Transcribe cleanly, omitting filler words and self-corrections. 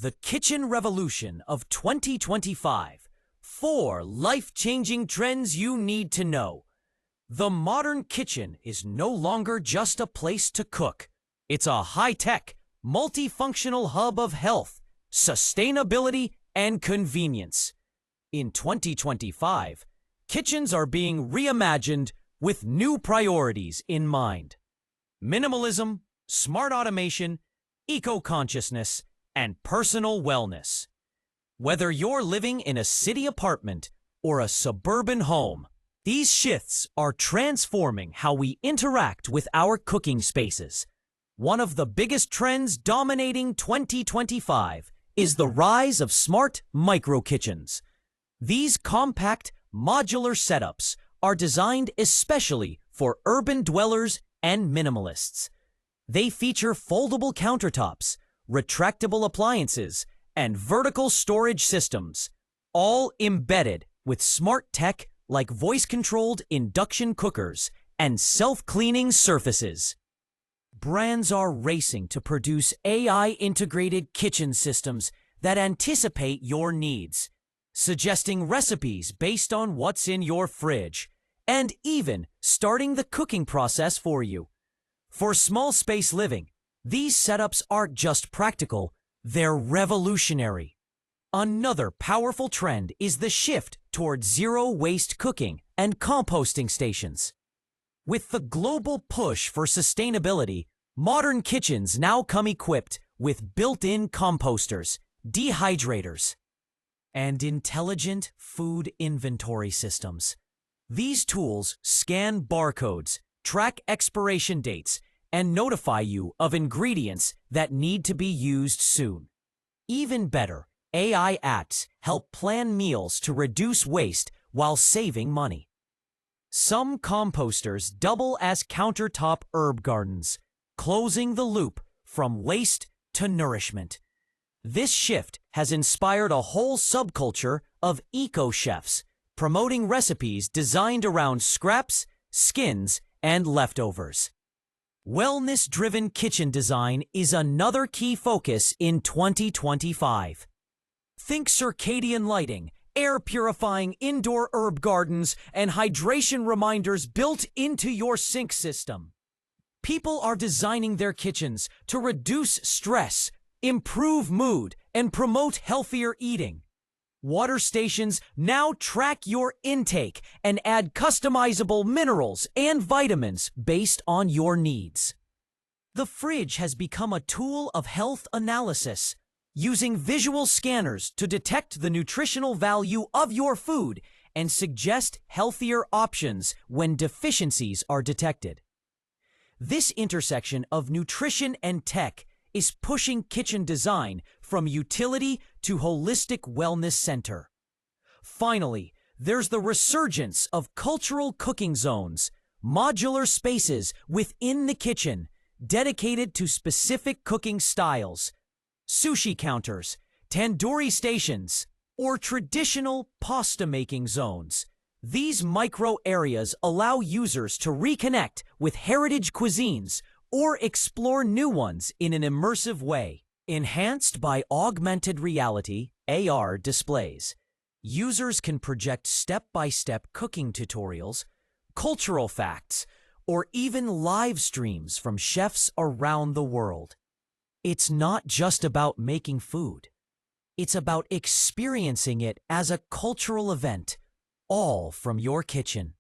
The Kitchen Revolution of 2025. 4 life-changing trends you need to know. The modern kitchen is no longer just a place to cook. It's a high-tech, multifunctional hub of health, sustainability, and convenience. In 2025, kitchens are being reimagined with new priorities in mind. Minimalism, smart automation, eco-consciousness, and personal wellness. Whether you're living in a city apartment or a suburban home, these shifts are transforming how we interact with our cooking spaces. One of the biggest trends dominating 2025 is the rise of smart micro-kitchens. These compact, modular setups are designed especially for urban dwellers and minimalists. They feature foldable countertops, retractable appliances, and vertical storage systems, all embedded with smart tech like voice-controlled induction cookers and self-cleaning surfaces. Brands are racing to produce AI-integrated kitchen systems that anticipate your needs, suggesting recipes based on what's in your fridge, and even starting the cooking process for you. For small space living, these setups aren't just practical, they're revolutionary. Another powerful trend is the shift toward zero-waste cooking and composting stations. With the global push for sustainability, modern kitchens now come equipped with built-in composters, dehydrators, and intelligent food inventory systems. These tools scan barcodes, track expiration dates, and notify you of ingredients that need to be used soon. Even better, AI apps help plan meals to reduce waste while saving money. Some composters double as countertop herb gardens, closing the loop from waste to nourishment. This shift has inspired a whole subculture of eco-chefs, promoting recipes designed around scraps, skins, and leftovers. Wellness-driven kitchen design is another key focus in 2025. Think circadian lighting, air-purifying indoor herb gardens, and hydration reminders built into your sink system. People are designing their kitchens to reduce stress, improve mood, and promote healthier eating. Water stations now track your intake and add customizable minerals and vitamins based on your needs. The fridge has become a tool of health analysis, using visual scanners to detect the nutritional value of your food and suggest healthier options when deficiencies are detected. This intersection of nutrition and tech is pushing kitchen design from utility to holistic wellness center. Finally, there's the resurgence of cultural cooking zones, modular spaces within the kitchen dedicated to specific cooking styles, sushi counters, tandoori stations, or traditional pasta-making zones. These micro areas allow users to reconnect with heritage cuisines or explore new ones in an immersive way. Enhanced by augmented reality (AR) displays, users can project step-by-step cooking tutorials, cultural facts, or even live streams from chefs around the world. It's not just about making food. It's about experiencing it as a cultural event, all from your kitchen.